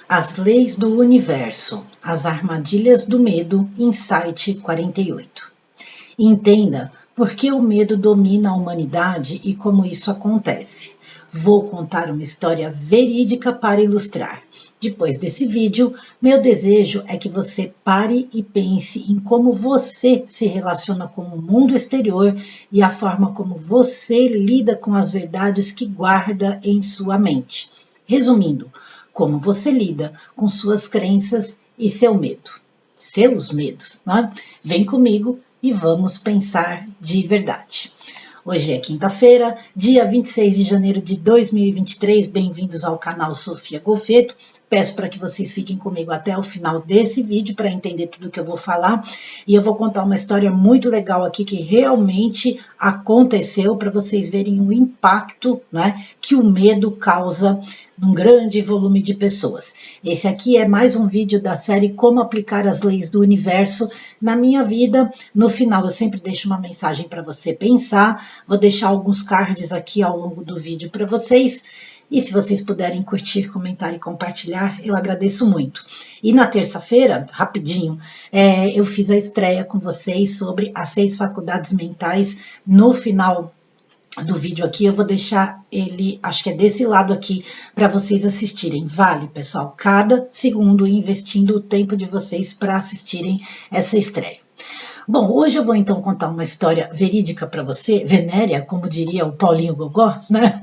As Leis do Universo, As Armadilhas do Medo, Insight 48. Entenda por que o medo domina a humanidade e como isso acontece. Vou contar uma história verídica para ilustrar. Depois desse vídeo, meu desejo é que você pare e pense em como você se relaciona com o mundo exterior e a forma como você lida com as verdades que guarda em sua mente. Resumindo, como você lida com suas crenças e seu medo. Seus medos, né? Vem comigo e vamos pensar de verdade. Hoje é quinta-feira, dia 26 de janeiro de 2023. Bem-vindos ao canal Sofia Golfeto. Peço para que vocês fiquem comigo até o final desse vídeo para entender tudo que eu vou falar. E eu vou contar uma história muito legal aqui que realmente aconteceu para vocês verem o impacto, né, que o medo causa num grande volume de pessoas. Esse aqui é mais um vídeo da série Como Aplicar as Leis do Universo na Minha Vida. No final eu sempre deixo uma mensagem para você pensar. Vou deixar alguns cards aqui ao longo do vídeo para vocês. E se vocês puderem curtir, comentar e compartilhar, eu agradeço muito. E na terça-feira, rapidinho, eu fiz a estreia com vocês sobre as 6 faculdades mentais. No final do vídeo aqui, eu vou deixar ele, acho que é desse lado aqui, para vocês assistirem. Vale, pessoal, cada segundo investindo o tempo de vocês para assistirem essa estreia. Bom, hoje eu vou então contar uma história verídica para você, venérea, como diria o Paulinho Gogó, né?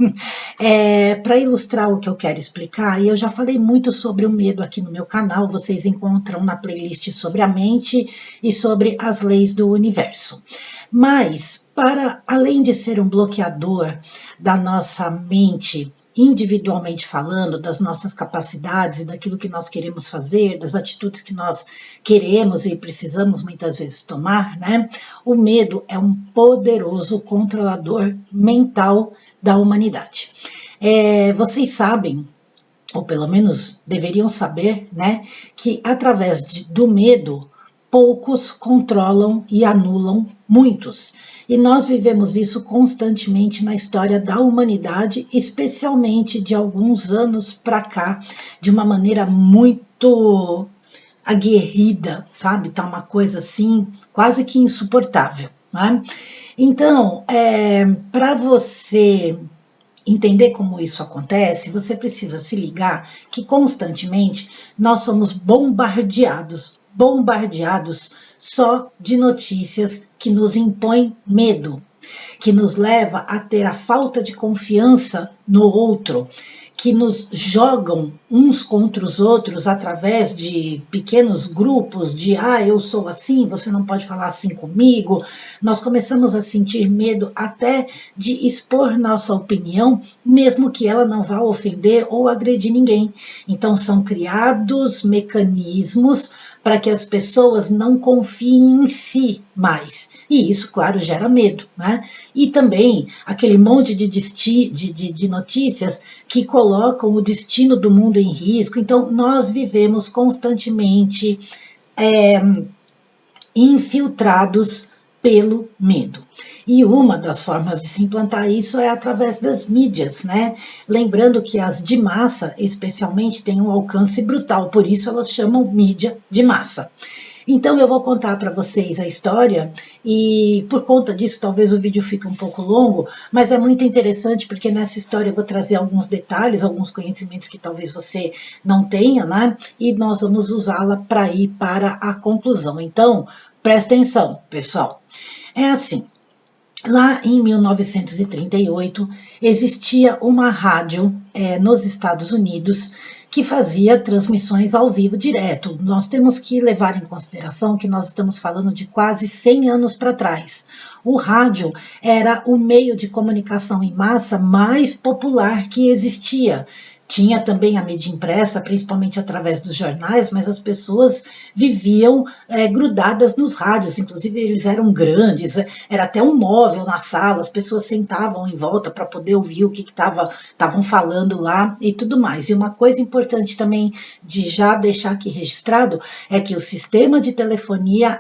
Para ilustrar o que eu quero explicar, e eu já falei muito sobre o medo aqui no meu canal, vocês encontram na playlist sobre a mente e sobre as leis do universo. Mas, para além de ser um bloqueador da nossa mente, individualmente falando, das nossas capacidades e daquilo que nós queremos fazer, das atitudes que nós queremos e precisamos muitas vezes tomar, né? O medo é um poderoso controlador mental da humanidade. Vocês sabem, ou pelo menos deveriam saber, né, que através do medo, poucos controlam e anulam muitos. E nós vivemos isso constantemente na história da humanidade, especialmente de alguns anos para cá, de uma maneira muito aguerrida, sabe? Tá uma coisa assim, quase que insuportável, né? Então, para você entender como isso acontece, você precisa se ligar que constantemente nós somos bombardeados só de notícias que nos impõem medo, que nos leva a ter a falta de confiança no outro, que nos jogam uns contra os outros através de pequenos grupos de eu sou assim, você não pode falar assim comigo. Nós começamos a sentir medo até de expor nossa opinião, mesmo que ela não vá ofender ou agredir ninguém. Então são criados mecanismos para que as pessoas não confiem em si mais. E isso, claro, gera medo, né? E também aquele monte de notícias que colocam o destino do mundo em risco. Então, nós vivemos constantemente infiltrados pelo medo. E uma das formas de se implantar isso é através das mídias, né? Lembrando que as de massa, especialmente, têm um alcance brutal, por isso elas chamam mídia de massa. Então eu vou contar para vocês a história e por conta disso talvez o vídeo fique um pouco longo, mas é muito interessante porque nessa história eu vou trazer alguns detalhes, alguns conhecimentos que talvez você não tenha, né? E nós vamos usá-la para ir para a conclusão. Então, presta atenção, pessoal. É assim. Lá em 1938, existia uma rádio nos Estados Unidos que fazia transmissões ao vivo direto. Nós temos que levar em consideração que nós estamos falando de quase 100 anos para trás. O rádio era o meio de comunicação em massa mais popular que existia. Tinha também a mídia impressa, principalmente através dos jornais, mas as pessoas viviam grudadas nos rádios, inclusive eles eram grandes, era até um móvel na sala, as pessoas sentavam em volta para poder ouvir o que estavam falando lá e tudo mais. E uma coisa importante também de já deixar aqui registrado é que o sistema de telefonia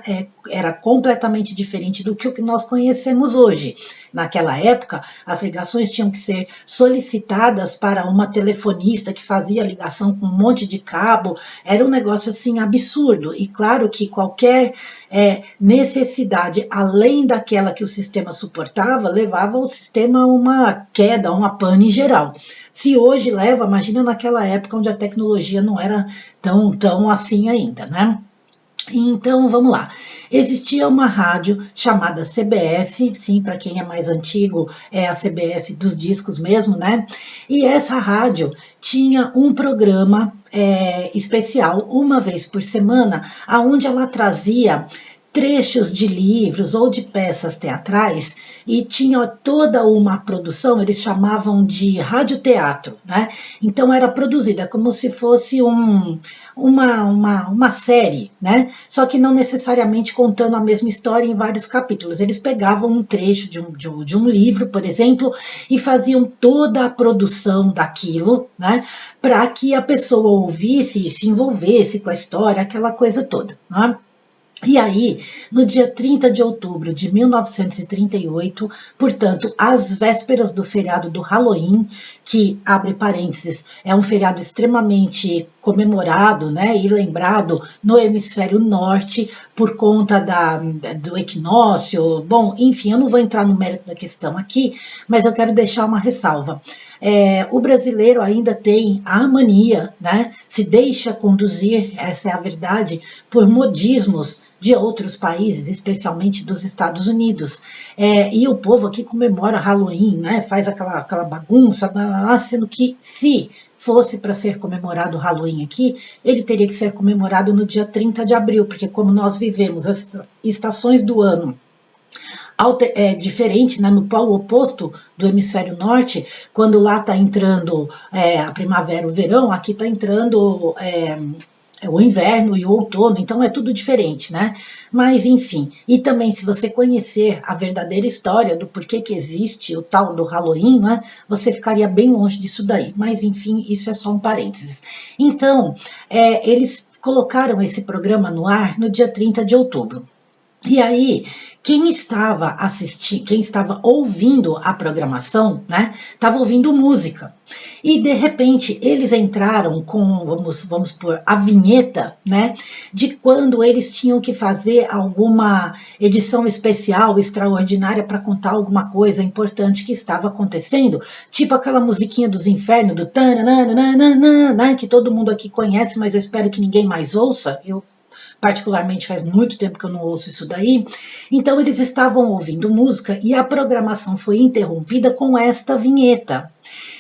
era completamente diferente do que o que nós conhecemos hoje. Naquela época, as ligações tinham que ser solicitadas para uma telefonia telefonista que fazia ligação com um monte de cabo, era um negócio assim absurdo. E claro que qualquer necessidade, além daquela que o sistema suportava, levava o sistema a uma queda, a uma pane geral. Se hoje leva, imagina naquela época onde a tecnologia não era tão assim ainda, né? Então, vamos lá. Existia uma rádio chamada CBS, sim, para quem é mais antigo, é a CBS dos discos mesmo, né? E essa rádio tinha um programa especial, uma vez por semana, aonde ela trazia trechos de livros ou de peças teatrais e tinha toda uma produção, eles chamavam de radioteatro, né? Então era produzida como se fosse uma série, né? Só que não necessariamente contando a mesma história em vários capítulos. Eles pegavam um trecho de um livro, por exemplo, e faziam toda a produção daquilo, né? Para que a pessoa ouvisse e se envolvesse com a história, aquela coisa toda, né? E aí, no dia 30 de outubro de 1938, portanto, às vésperas do feriado do Halloween, que, abre parênteses, é um feriado extremamente comemorado, né, e lembrado no hemisfério norte por conta do equinócio. Bom, enfim, eu não vou entrar no mérito da questão aqui, mas eu quero deixar uma ressalva. O brasileiro ainda tem a mania, né, se deixa conduzir, essa é a verdade, por modismos de outros países, especialmente dos Estados Unidos. E o povo aqui comemora Halloween, né, faz aquela bagunça, sendo que se fosse para ser comemorado o Halloween aqui, ele teria que ser comemorado no dia 30 de abril, porque como nós vivemos as estações do ano diferente, né, no polo oposto do hemisfério norte, quando lá está entrando a primavera, o verão, aqui está entrando o inverno e o outono, então é tudo diferente, né? Mas enfim, e também se você conhecer a verdadeira história do porquê que existe o tal do Halloween, né, você ficaria bem longe disso daí. Mas enfim, isso é só um parênteses. Então, eles colocaram esse programa no ar no dia 30 de outubro. E aí, quem estava ouvindo a programação, né, estava ouvindo música. E de repente eles entraram com, vamos por a vinheta, né, de quando eles tinham que fazer alguma edição especial, extraordinária para contar alguma coisa importante que estava acontecendo, tipo aquela musiquinha dos infernos do tananana, né, que todo mundo aqui conhece, mas eu espero que ninguém mais ouça. Eu particularmente faz muito tempo que eu não ouço isso daí. Então eles estavam ouvindo música e a programação foi interrompida com esta vinheta.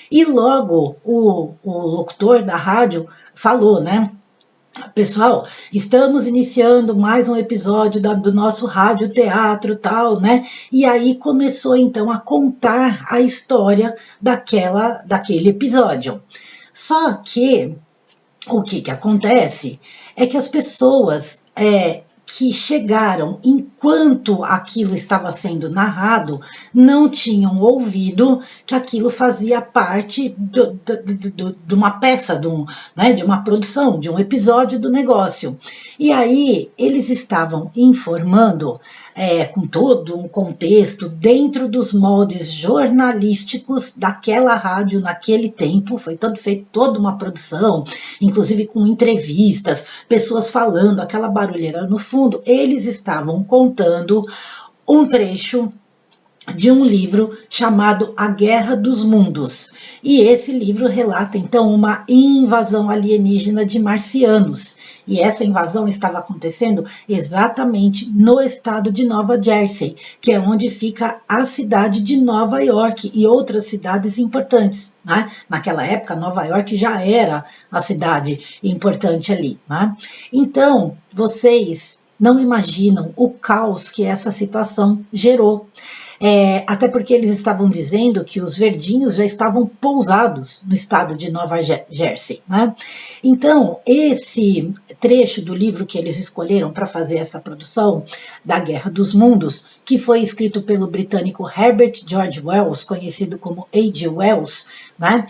E logo o locutor da rádio falou, né? Pessoal, estamos iniciando mais um episódio do nosso rádio teatro tal, né? E aí começou então a contar a história daquele episódio. Só que o que acontece é que as pessoas que chegaram enquanto aquilo estava sendo narrado não tinham ouvido que aquilo fazia parte de uma peça, de uma produção, de um episódio do negócio. E aí eles estavam informando com todo um contexto dentro dos moldes jornalísticos daquela rádio naquele tempo. Foi feito toda uma produção, inclusive com entrevistas, pessoas falando, aquela barulheira no fundo. Eles estavam contando um trecho de um livro chamado A Guerra dos Mundos. E esse livro relata, então, uma invasão alienígena de marcianos. E essa invasão estava acontecendo exatamente no estado de Nova Jersey, que é onde fica a cidade de Nova York e outras cidades importantes, né? Naquela época, Nova York já era a cidade importante ali, né? Então, vocês não imaginam o caos que essa situação gerou. Até porque eles estavam dizendo que os verdinhos já estavam pousados no estado de Nova Jersey, né? Então, esse trecho do livro que eles escolheram para fazer essa produção da Guerra dos Mundos, que foi escrito pelo britânico Herbert George Wells, conhecido como H.G. Wells, né?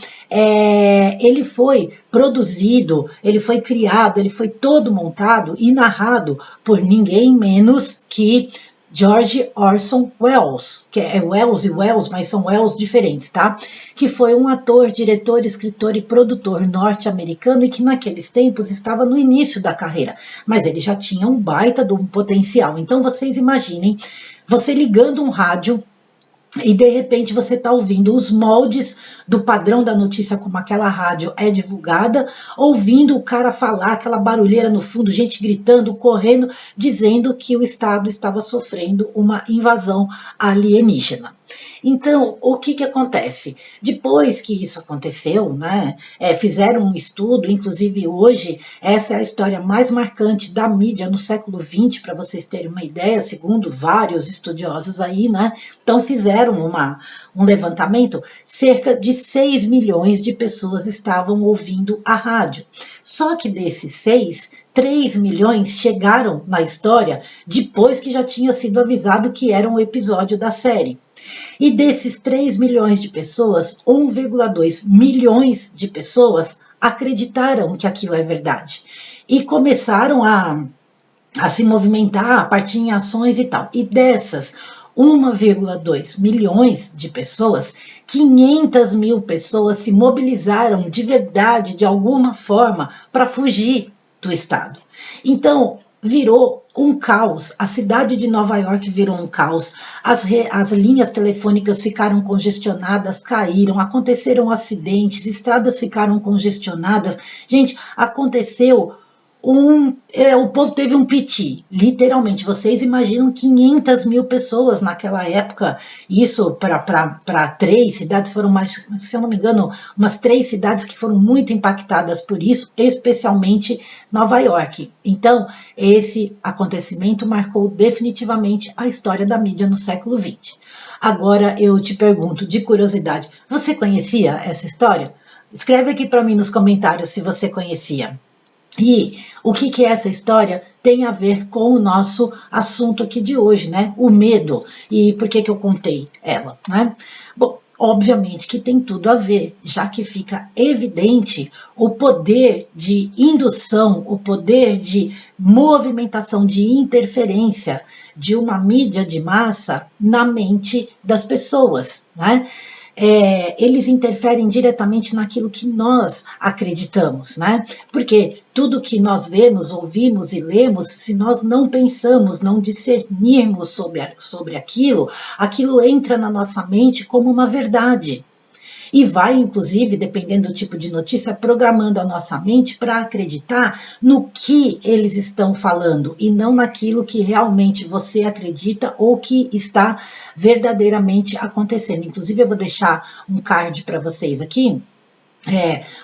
Ele foi produzido, ele foi criado, ele foi todo montado e narrado por ninguém menos que George Orson Welles, que é Wells e Wells, mas são Wells diferentes, tá? Que foi um ator, diretor, escritor e produtor norte-americano e que naqueles tempos estava no início da carreira, mas ele já tinha um baita de um potencial. Então vocês imaginem, você ligando um rádio e de repente você está ouvindo os moldes do padrão da notícia como aquela rádio é divulgada, ouvindo o cara falar, aquela barulheira no fundo, gente gritando, correndo, dizendo que o Estado estava sofrendo uma invasão alienígena. Então, o que acontece? Depois que isso aconteceu, né, fizeram um estudo, inclusive hoje, essa é a história mais marcante da mídia no século XX, para vocês terem uma ideia, segundo vários estudiosos aí, né, então fizeram um levantamento, cerca de 6 milhões de pessoas estavam ouvindo a rádio. Só que desses 6, 3 milhões chegaram na história depois que já tinha sido avisado que era um episódio da série. E desses 3 milhões de pessoas, 1,2 milhões de pessoas acreditaram que aquilo é verdade. E começaram a se movimentar, a partir em ações e tal. E dessas 1,2 milhões de pessoas, 500 mil pessoas se mobilizaram de verdade, de alguma forma, para fugir do Estado. Então, virou um caos, a cidade de Nova York virou um caos, as linhas telefônicas ficaram congestionadas, caíram, aconteceram acidentes, estradas ficaram congestionadas, gente, aconteceu o povo teve um piti, literalmente, vocês imaginam 500 mil pessoas naquela época, isso para 3 cidades, foram mais, se eu não me engano, umas 3 cidades que foram muito impactadas por isso, especialmente Nova York. Então, esse acontecimento marcou definitivamente a história da mídia no século XX. Agora eu te pergunto, de curiosidade, você conhecia essa história? Escreve aqui para mim nos comentários se você conhecia. E o que essa história tem a ver com o nosso assunto aqui de hoje, né? O medo. E por que eu contei ela, né? Bom, obviamente que tem tudo a ver, já que fica evidente o poder de indução, o poder de movimentação, de interferência de uma mídia de massa na mente das pessoas, né? Eles interferem diretamente naquilo que nós acreditamos, né? Porque tudo que nós vemos, ouvimos e lemos, se nós não pensamos, não discernirmos sobre aquilo, aquilo entra na nossa mente como uma verdade. E vai, inclusive, dependendo do tipo de notícia, programando a nossa mente para acreditar no que eles estão falando e não naquilo que realmente você acredita ou que está verdadeiramente acontecendo. Inclusive, eu vou deixar um card para vocês aqui,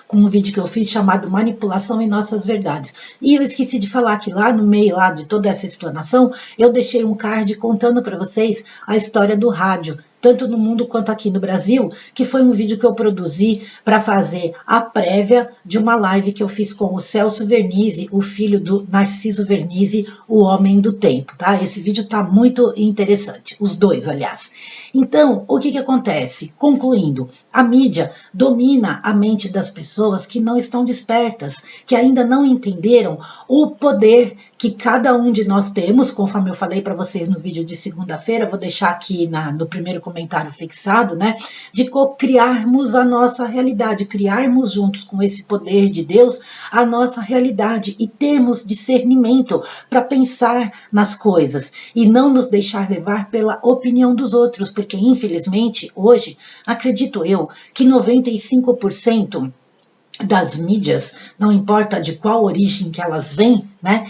com um vídeo que eu fiz chamado Manipulação em Nossas Verdades. E eu esqueci de falar que lá no meio lá de toda essa explanação, eu deixei um card contando para vocês a história do rádio, tanto no mundo quanto aqui no Brasil, que foi um vídeo que eu produzi para fazer a prévia de uma live que eu fiz com o Celso Vernizzi, o filho do Narciso Vernizzi, o homem do tempo, tá? Esse vídeo tá muito interessante, os dois, aliás. Então, o que acontece? Concluindo, a mídia domina a mente das pessoas que não estão despertas, que ainda não entenderam o poder que cada um de nós temos, conforme eu falei para vocês no vídeo de segunda-feira, vou deixar aqui no primeiro comentário fixado, né, de criarmos a nossa realidade, criarmos juntos com esse poder de Deus a nossa realidade e termos discernimento para pensar nas coisas e não nos deixar levar pela opinião dos outros, porque infelizmente hoje, acredito eu, que 95% das mídias, não importa de qual origem que elas vêm, né,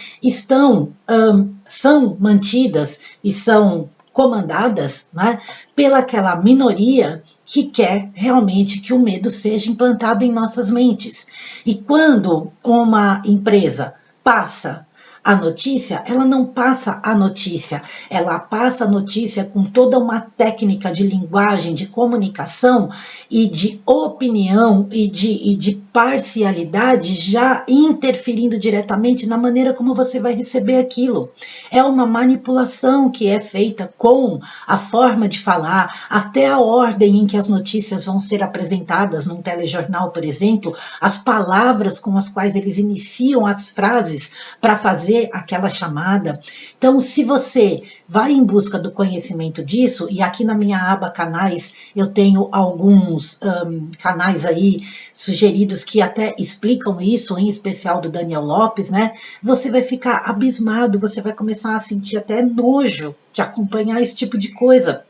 são mantidas e são comandadas, né, pelaquela minoria que quer realmente que o medo seja implantado em nossas mentes. E quando uma empresa passa a notícia, ela não passa a notícia, ela passa a notícia com toda uma técnica de linguagem, de comunicação e de opinião e de parcialidade, já interferindo diretamente na maneira como você vai receber aquilo. É uma manipulação que é feita com a forma de falar, até a ordem em que as notícias vão ser apresentadas num telejornal, por exemplo, as palavras com as quais eles iniciam as frases para fazer fazer aquela chamada. Então, se você vai em busca do conhecimento disso, e aqui na minha aba canais eu tenho alguns canais aí sugeridos que até explicam isso, em especial do Daniel Lopes, né? Você vai ficar abismado, você vai começar a sentir até nojo de acompanhar esse tipo de coisa.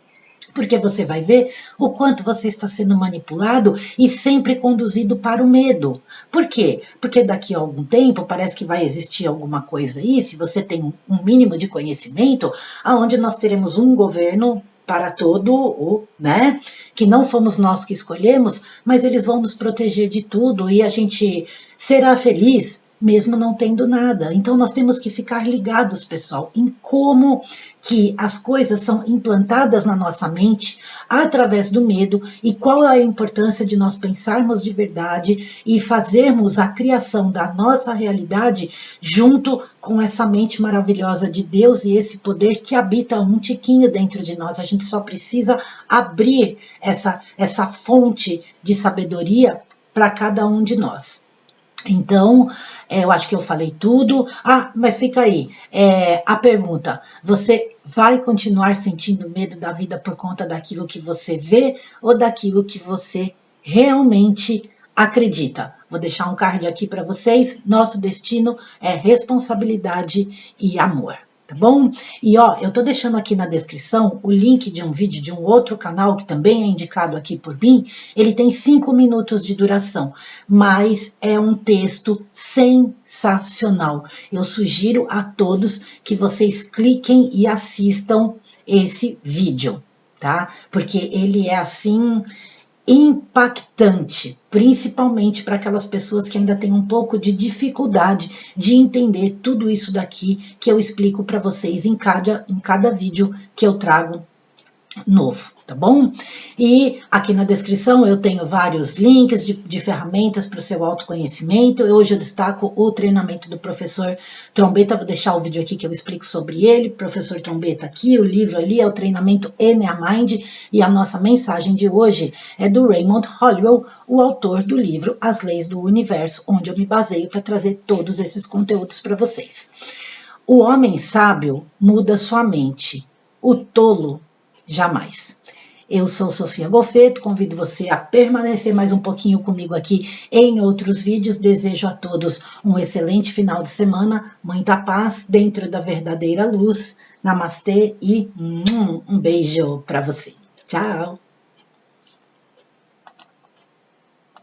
Porque você vai ver o quanto você está sendo manipulado e sempre conduzido para o medo. Por quê? Porque daqui a algum tempo parece que vai existir alguma coisa aí, se você tem um mínimo de conhecimento, aonde nós teremos um governo para todo o, né, que não fomos nós que escolhemos, mas eles vão nos proteger de tudo e a gente será feliz mesmo não tendo nada. Então nós temos que ficar ligados, pessoal, em como que as coisas são implantadas na nossa mente através do medo e qual é a importância de nós pensarmos de verdade e fazermos a criação da nossa realidade junto com essa mente maravilhosa de Deus e esse poder que habita um tiquinho dentro de nós. A gente só precisa abrir essa fonte de sabedoria para cada um de nós. Então, eu acho que eu falei tudo. Mas fica aí, a pergunta, você vai continuar sentindo medo da vida por conta daquilo que você vê ou daquilo que você realmente acredita? Vou deixar um card aqui para vocês. Nosso destino é responsabilidade e amor. Tá bom? E eu tô deixando aqui na descrição o link de um vídeo de um outro canal que também é indicado aqui por mim. Ele tem 5 minutos de duração, mas é um texto sensacional. Eu sugiro a todos que vocês cliquem e assistam esse vídeo, tá? Porque ele é assim impactante, principalmente para aquelas pessoas que ainda têm um pouco de dificuldade de entender tudo isso daqui que eu explico para vocês em cada vídeo que eu trago novo, tá bom? E aqui na descrição eu tenho vários links de ferramentas para o seu autoconhecimento. Hoje eu destaco o treinamento do professor Trombeta, vou deixar o vídeo aqui que eu explico sobre ele, professor Trombeta aqui, o livro ali é o treinamento Enea Mind, e a nossa mensagem de hoje é do Raymond Holliwell, o autor do livro As Leis do Universo, onde eu me baseio para trazer todos esses conteúdos para vocês. O homem sábio muda sua mente, o tolo jamais. Eu sou Sofia Golfeto, convido você a permanecer mais um pouquinho comigo aqui em outros vídeos. Desejo a todos um excelente final de semana, muita paz dentro da verdadeira luz. Namastê e um beijo para você. Tchau!